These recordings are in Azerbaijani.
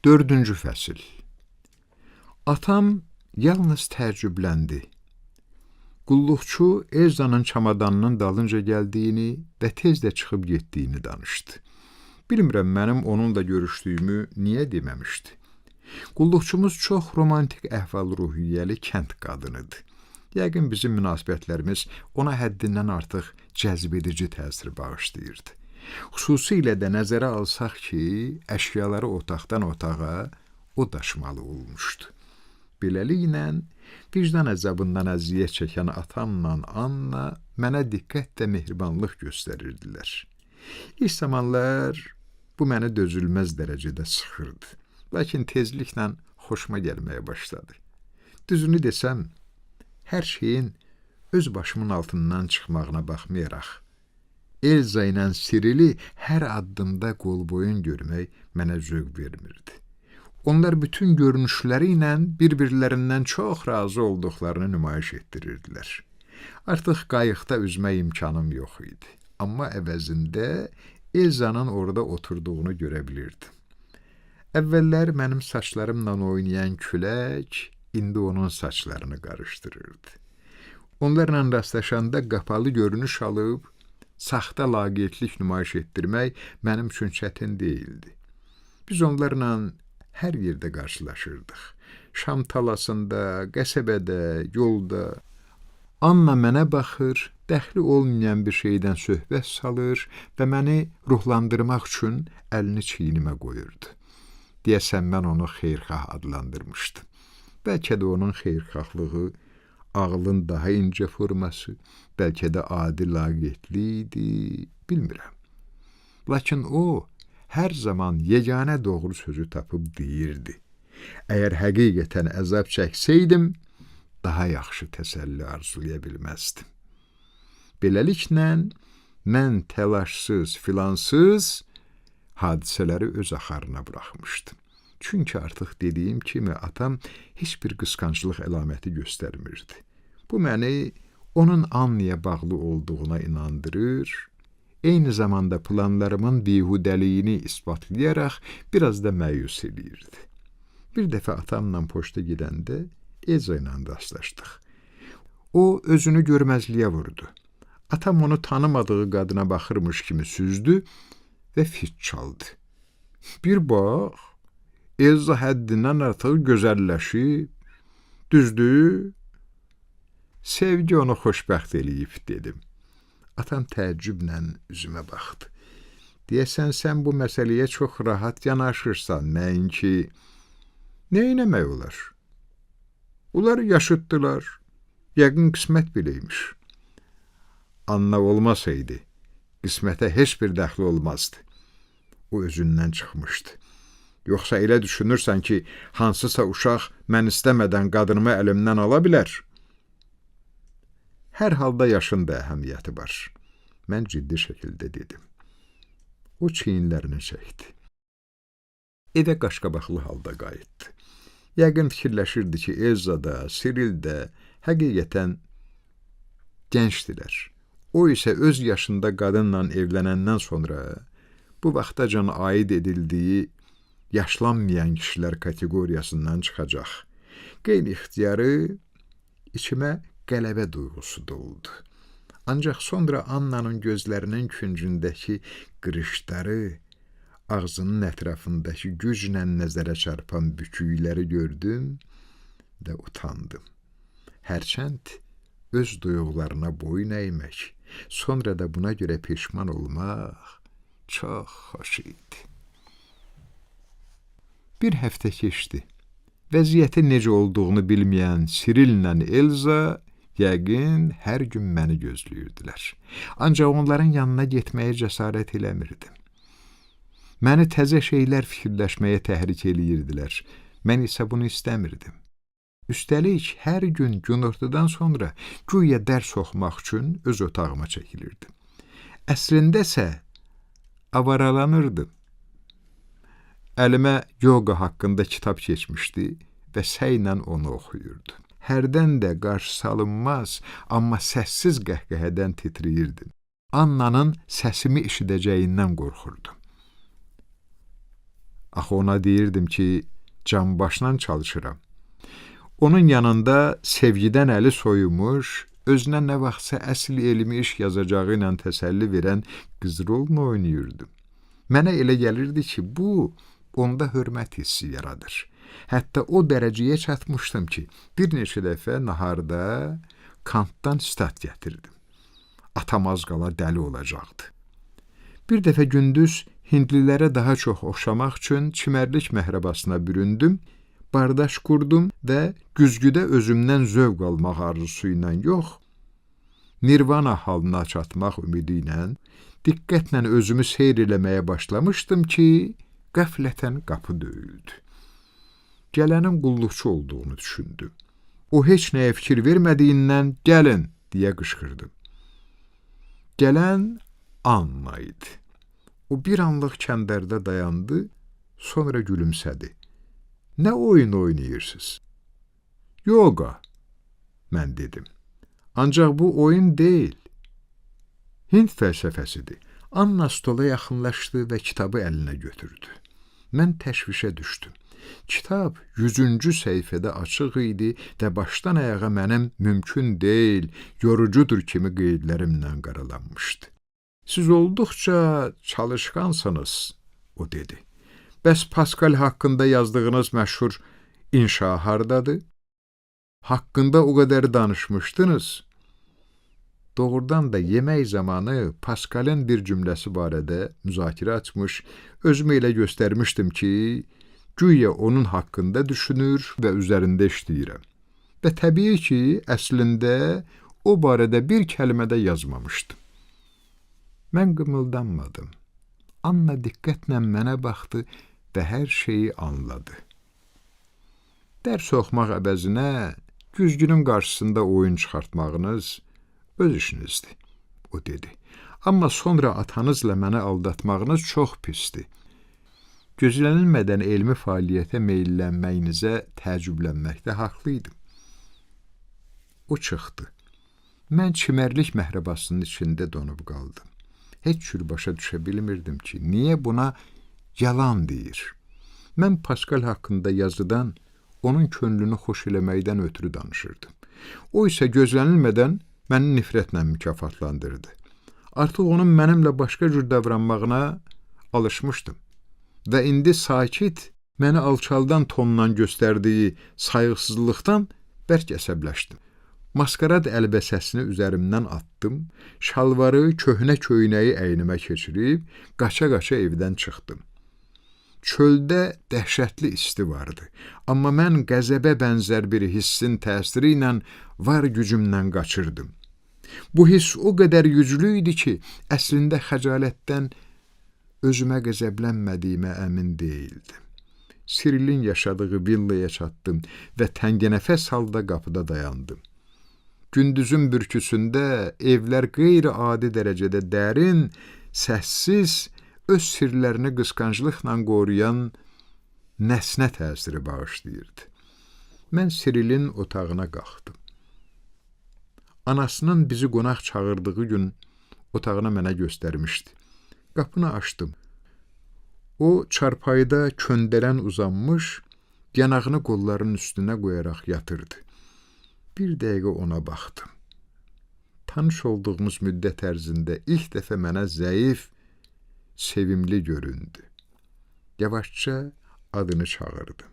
4-cü fəsil. Atam yalnız təəccübləndi. Qulluqçu Elzanın çamadanının dalınca gəldiyini və tez də çıxıb getdiyini danışdı. Bilmirəm, mənim onunla görüşdüyümü niyə deməmişdi. Qulluqçumuz çox romantik əhval-ruhiyyəli kənd qadınıdır. Yəqin bizim münasibətlərimiz ona həddindən artıq cəzbedici təsir bağışlayırdı. Xüsusilə də nəzərə alsaq ki, əşyaları otaqdan otağa o daşımalı olmuşdu. Beləliklə, vicdan əzabından əziyyət çəkən atamla Anna mənə diqqət və mehribanlıq göstərirdilər. İlk zamanlar bu məni dözülməz dərəcədə sıxırdı. Lakin tezliklə xoşuma gəlməyə başladı. Düzünü desəm, hər şeyin öz başımın altından çıxmağına baxmayaraq, Elza ilə Sirili hər addımda qol-boyun görmək mənə zövq vermirdi. Onlar bütün görünüşləri ilə bir-birlərindən çox razı olduqlarını nümayiş etdirirdilər. Artıq qayıqda üzmək imkanım yox idi. Amma əvəzində Elzanın orada oturduğunu görə bilirdim. Əvvəllər mənim saçlarımla oynayan külək indi onun saçlarını qarışdırırdı. Onlarla rastlaşanda qapalı görünüş alıb, saxta laqeydlik nümayiş etdirmək mənim üçün çətin deyildi. Biz onlarla hər yerdə qarşılaşırdıq. Şam talasında, qəsəbədə, yolda. Anna mənə baxır, dəxli olmayan bir şeydən söhbət salır və məni ruhlandırmaq üçün əlini çiynimə qoyurdu. Deyəsən, mən onu xeyrxah adlandırmışdım. Bəlkə də onun xeyrxahlığı ağlın daha incə forması, bəlkə də adi laqeydlik idi, bilmirəm. Lakin o, hər zaman yeganə doğru sözü tapıb deyirdi. Əgər həqiqətən əzab çəksəydim, daha yaxşı təsəlli arzulaya bilməzdim. Beləliklə, mən təlaşsız, filansız hadisələri öz axarına buraxmışdım. Çünki artıq dediyim kimi atam heç bir qısqanclıq əlaməti göstərmirdi. Bu məni onun Annaya bağlı olduğuna inandırır, eyni zamanda planlarımın bihudəliyini isbatlayaraq biraz da məyus edirdi. Bir dəfə atamla poçta gedəndə Elza ilə rastlaşdıq. O, özünü görməzliyə vurdu. Atam onu tanımadığı qadına baxırmış kimi süzdü və fit çaldı. Bir bax, Elza həddindən artıq gözəlləşib, düzdür? Sevgi onu xoşbəxt eləyib, dedim. Atam təəccüblə üzümə baxdı. Deyəsən, sən bu məsələyə çox rahat yanaşırsan, nəinki, nə eləmək olar? Onlar yaşıtdılar, yəqin qismət biləymiş. Anna olmasaydı, qismətə heç bir dəxli olmazdı. O özündən çıxmışdı. Yoxsa elə düşünürsən ki, hansısa uşaq mən istəmədən qadınımı əlimdən ala bilər? Hər halda yaşın da əhəmiyyəti var. Mən ciddi şəkildə dedim. O çiyinlərini çəkdi. Evə qaşqabaqlı halda qayıtdı. Yəqin fikirləşirdi ki, Elza da, Siril də həqiqətən gəncdilər. O isə öz yaşında qadınla evlənəndən sonra bu vaxtacan aid edildiyi yaşlanmayan kişilər kateqoriyasından çıxacaq. Qeyri-ixtiyarı içimə qələbə duyğusu doldu. Ancaq sonra Annanın gözlərinin küncündəki qırışları, ağzının ətrafındakı güclə nəzərə çarpan bükükləri gördüm və utandım. Hərçənd öz duyğularına boyun əymək, sonra da buna görə peşman olmaq çox xoş idi. Bir həftə keçdi. Vəziyyəti necə olduğunu bilməyən Sirillə Elza yəqin hər gün məni gözləyirdilər. Ancaq onların yanına getməyə cəsarət eləmirdim. Məni təzə şeylər fikirləşməyə təhrik eləyirdilər. Mən isə bunu istəmirdim. Üstəlik, hər gün günortadan sonra güya dərs oxumaq üçün öz otağıma çəkilirdim. Əslində isə avaralanırdım. Əlimə yoga haqqında kitab keçmişdi və səylə onu oxuyurdu. Hərdən də qarşı salınmaz, amma səssiz qəhqəhədən titrəyirdim. Annanın səsimi eşidəcəyindən qorxurdum. Axı ona deyirdim ki, can başla çalışıram. Onun yanında sevgidən əli soyumuş, özünə nə vaxtsa əsl elmi iş yazacağı ilə təsəlli verən qız rolunu oynayırdım. Mənə elə gəlirdi ki, bu onda hörmət hissi yaradır. Hətta o dərəcəyə çatmışdım ki, bir neçə dəfə naharda Kantdan stat gətirdim. Atam az qala dəli olacaqdı. Bir dəfə gündüz hindlilərə daha çox oxşamaq üçün çimərlik məhrəbasına büründüm, bardaş qurdum və güzgüdə özümdən zövq almaq arzusu ilə yox, nirvana halına çatmaq ümidi ilə diqqətlə özümü seyr eləməyə başlamışdım ki, qəflətən qapı döyüldü. Gələnin qulluqçu olduğunu düşündüm. O heç nəyə fikir vermədiyindən gəlin deyə qışqırdım. Gələn Anna idi. O bir anlıq kəndərdə dayandı, sonra gülümsədi. Nə oyun oynayırsınız? Yoga, mən dedim. Ancaq bu oyun deyil. Hind fəlsəfəsidir. Anna stola yaxınlaşdı və kitabı əlinə götürdü. Mən təşvişə düşdüm. Kitab 100-cü səhifədə açıq idi və başdan ayağa mənim mümkün deyil, yorucudur kimi qeydlərimlə qaralanmışdı. Siz olduqca çalışqansınız, o dedi. Bəs Pascal haqqında yazdığınız məşhur inşa hardadır? Haqqında o qədər danışmışdınız. Doğrudan da yemək zamanı Pascal'ın bir cümləsi barədə müzakirə açmış, özümü elə göstərmişdim ki, güya onun haqqında düşünür və üzərində işləyirəm. Və təbii ki, əslində o barədə bir kəlmə də yazmamışdım. Mən qımıldanmadım. Anna diqqətlə mənə baxdı və hər şeyi anladı. Dərs oxumaq əvəzinə güzgünün qarşısında oyun çıxartmağınız öz işinizdir, o dedi. Amma sonra atanızla mənə aldatmağınız çox pisdir. Gözlənilmədən elmi fəaliyyətə meyllənməyinizə təəccüblənməkdə haqlıydım. O çıxdı. Mən çimərlik məhrəbasının içində donub qaldım. Heç cür başa düşə bilmirdim ki, niyə buna yalan deyir. Mən Pascal haqqında yazıdan onun könlünü xoş eləməkdən ötürü danışırdım. O isə gözlənilmədən məni nifrətlə mükafatlandırdı. Artıq onun mənimlə başqa cür davranmağına alışmışdım. Və indi sakit, məni alçaldan tonla göstərdiyi sayğısızlıqdan bərk əsəbləşdim. Maskarad əlbəsəsini üzərimdən atdım, şalvarı, köhnə köynəyi əynimə keçirib, qaça-qaça evdən çıxdım. Çöldə dəhşətli isti vardı, amma mən qəzəbə bənzər bir hissin təsiri ilə var gücümlə qaçırdım. Bu hiss o qədər güclü idi ki, əslində xəcalətdən özümə qəzəblənmədiyimə əmin deyildim. Sirilin yaşadığı villaya çatdım və təngənəfəs halda qapıda dayandım. Gündüzün bürküsündə evlər qeyri-adi dərəcədə dərin, səssiz, öz sirlərini qısqanclıqla qoruyan nəsnə təsiri bağışlayırdı. Mən Sirilin otağına qalxdım. Anasının bizi qonaq çağırdığı gün otağına mənə göstərmişdi. Qapını açdım. O, çarpayda köndələn uzanmış, yanağını qollarının üstünə qoyaraq yatırdı. Bir dəqiqə ona baxdım. Tanış olduğumuz müddət ərzində ilk dəfə mənə zəif, sevimli göründü. Yavaşca adını çağırdım.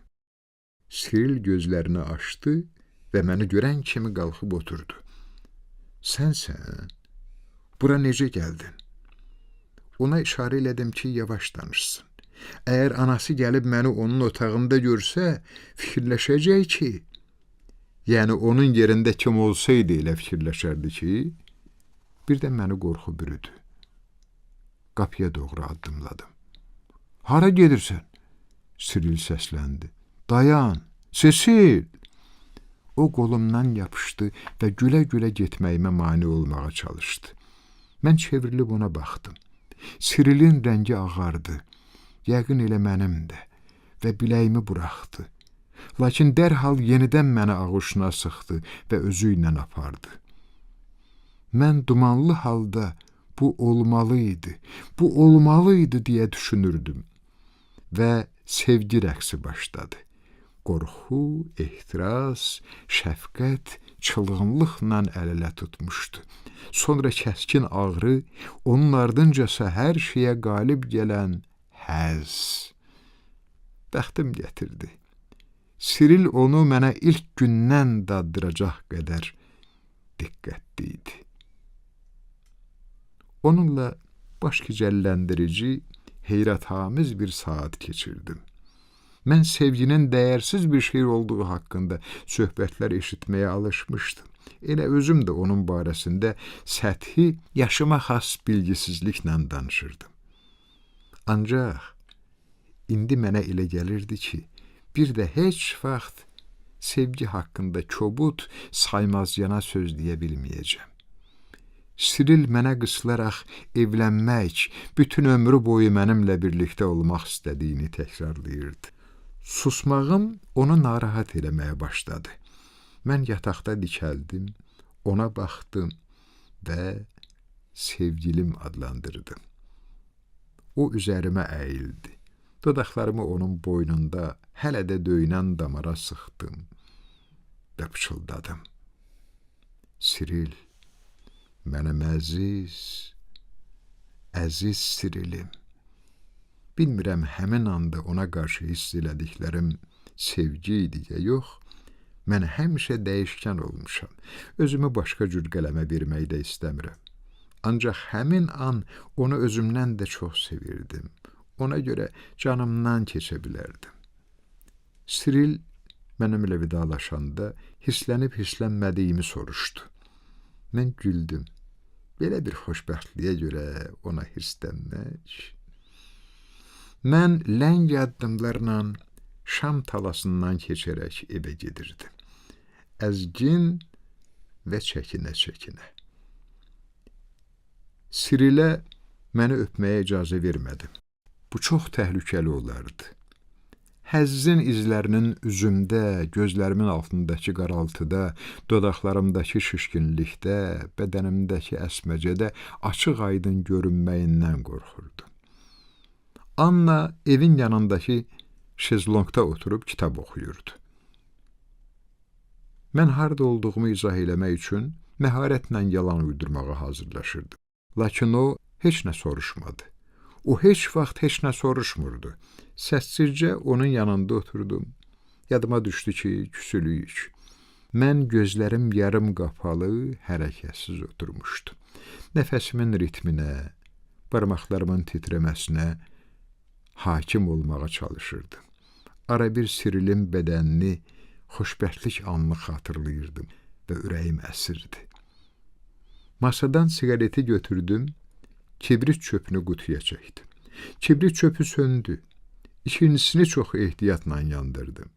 Siril gözlərini açdı və məni görən kimi qalxıb oturdu. Sənsən? Bura necə gəldin? Ona işarə elədim ki, yavaş danışsın. Əgər anası gəlib məni onun otağında görsə, fikirləşəcək ki, yəni onun yerində kim olsaydı elə fikirləşərdi ki, birdən məni qorxu bürüdü. Qapıya doğru addımladım. Hara gedirsən? Siril səsləndi. Dayan, Sesil! O qolumdan yapışdı və gülə-gülə getməyimə mane olmağa çalışdı. Mən çevrilib ona baxdım. Sirilin rəngi ağardı. Yəqin elə mənim də və biləyimi buraxdı. Lakin dərhal yenidən məni ağuşuna sıxdı və özü ilə apardı. Mən dumanlı halda bu olmalıydı deyə düşünürdüm və sevgi rəqsi başladı. Qorxu, ehtiras, şəfqət, çılğınlıqla əl-ələ tutmuşdu. Sonra kəskin ağrı, onun ardınca hər şeyə qalib gələn həzz. Bəxtim gətirdi. Siril onu mənə ilk gündən daddıracaq qədər diqqətli idi. Onunla baş gicəlləndirici, heyrətamiz bir saat keçirdim. Mən sevginin dəyərsiz bir şey olduğu haqqında söhbətlər eşitməyə alışmışdım. Elə özüm də onun barəsində səthi, yaşıma xas bilgisizliklə danışırdım. Ancaq indi mənə elə gəlirdi ki, bir də heç vaxt sevgi haqqında kobud, saymazyana söz deyə bilməyəcəm. Siril mənə qısılaraq evlənmək, bütün ömrü boyu mənimlə birlikdə olmaq istədiyini təkrarlayırdı. Susmağım onu narahat eləməyə başladı. Mən yataqda dikəldim, ona baxdım və sevgilim adlandırdım. O üzərimə əyildi. Dodaqlarımı onun boynunda hələ də döynən damara sıxdım və pıçıldadım. Siril, mənim əziz Sirilim. Bilmirəm həmin anda ona qarşı hiss elədiklərim sevgi idi ya yox, mən həmişə dəyişkən olmuşam. Özümü başqa cür qələmə vermək də istəmirəm. Ancaq həmin an onu özümdən də çox sevirdim. Ona görə canımdan keçə bilərdim. Siril mənimlə vidalaşanda hisslənib-hisslənmədiyimi soruşdu. Mən güldüm. Belə bir xoşbəxtliyə görə ona hirslənmək. Mən ləng addımlarla Şam talasından keçərək evə gedirdim. Əzgin və çəkinə-çəkinə. Sirilə məni öpməyə icazə vermədim. Bu çox təhlükəli olardı. Həzzin izlərinin üzümdə, gözlərimin altındakı qaraltıda, dodaqlarımdakı şişkinlikdə, bədənimdəki əsməcədə açıq-aydın görünməyindən qorxurdum. Anna evin yanındakı şezlongda oturub kitab oxuyurdu. Mən harda olduğumu izah eləmək üçün məharətlə yalan uydurmağa hazırlaşırdım. Lakin o heç nə soruşmadı. O heç vaxt heç nə soruşmurdu. Səssizcə onun yanında oturdum. Yadıma düşdü ki, küsülüyük. Mən gözlərim yarım qapalı, hərəkətsiz oturmuşdum. Nəfəsimin ritminə, barmaqlarımın titrəməsinə hakim olmağa çalışırdım. Ara bir Sirilin bədənini, xoşbəxtlik anını xatırlayırdım və ürəyim əsirdi. Masadan siqareti götürdüm, kibrit çöpünü qutuya çəkdim. Kibrit çöpü söndü. İkincisini çox ehtiyatla yandırdım.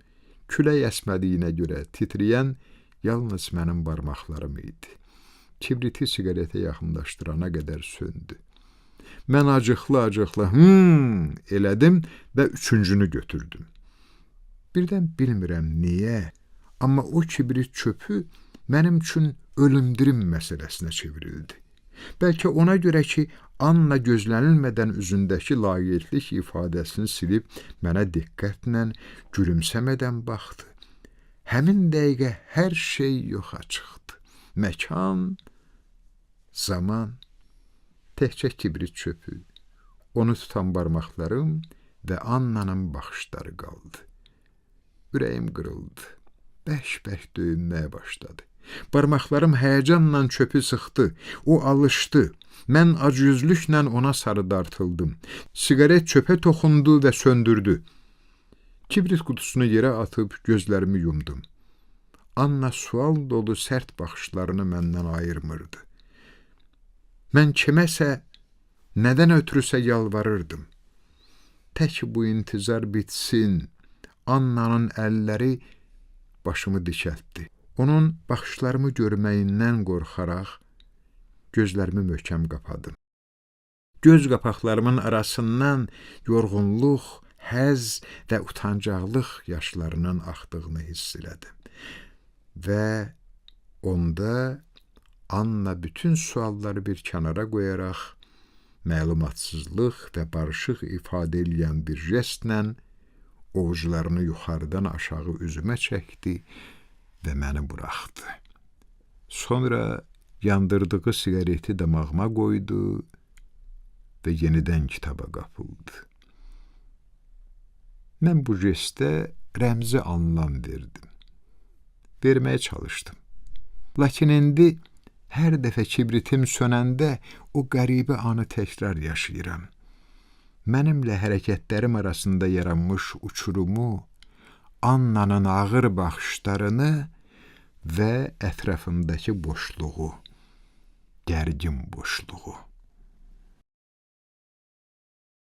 Külək əsmədiyinə görə titrəyən yalnız mənim barmaqlarım idi. Kibriti siqaretə yaxınlaşdırana qədər söndü. Mən acıqlı-acıqlı elədim və üçüncünü götürdüm. Birdən bilmirəm niyə, amma o kibrit çöpü mənim üçün ölümdirim məsələsinə çevrildi. Bəlkə ona görə ki, Anna gözlənilmədən üzündəki laqeydlik ifadəsini silib mənə diqqətlə, gülümsəmədən baxdı. Həmin dəqiqə hər şey yoxa çıxdı. Məkan, zaman, təkcə kibrit çöpü, onu tutan barmaqlarım və Annanın baxışları qaldı. Ürəyim qırıldı, bərk-bərk döyünməyə başladı. Barmaqlarım həyəcanla çöpü sıxdı, o alışdı. Mən acgözlüklə ona sarı dartıldım. Siqaret çöpə toxundu və söndürdü. Kibrit qutusunu yerə atıb gözlərimi yumdum. Anna sual dolu sərt baxışlarını məndən ayırmırdı. Mən kiməsə, nədən ötürüsə yalvarırdım. Tək bu intizar bitsin. Annanın əlləri başımı dikəltdi. Onun baxışlarımı görməyindən qorxaraq gözlərimi möhkəm qapadım. Göz qapaqlarımın arasından yorğunluq, həzz və utancaqlıq yaşlarının axdığını hiss elədim. Və onda Anna bütün sualları bir kənara qoyaraq məlumatsızlıq və barışıq ifadə edən bir jestlə ovucularını yuxarıdan aşağı üzümə çəkdi və məni buraxdı. Sonra yandırdığı siqareti damağıma qoydu və yenidən kitaba qapıldı. Mən bu jestə rəmzi anlam verdim. Verməyə çalışdım. Lakin indi hər dəfə kibritim sönəndə o qəribə anı təkrar yaşayıram. Mənimlə hərəkətlərim arasında yaranmış uçurumu, Annanın ağır baxışlarını və ətrafımdakı boşluğu, gərgin boşluğu.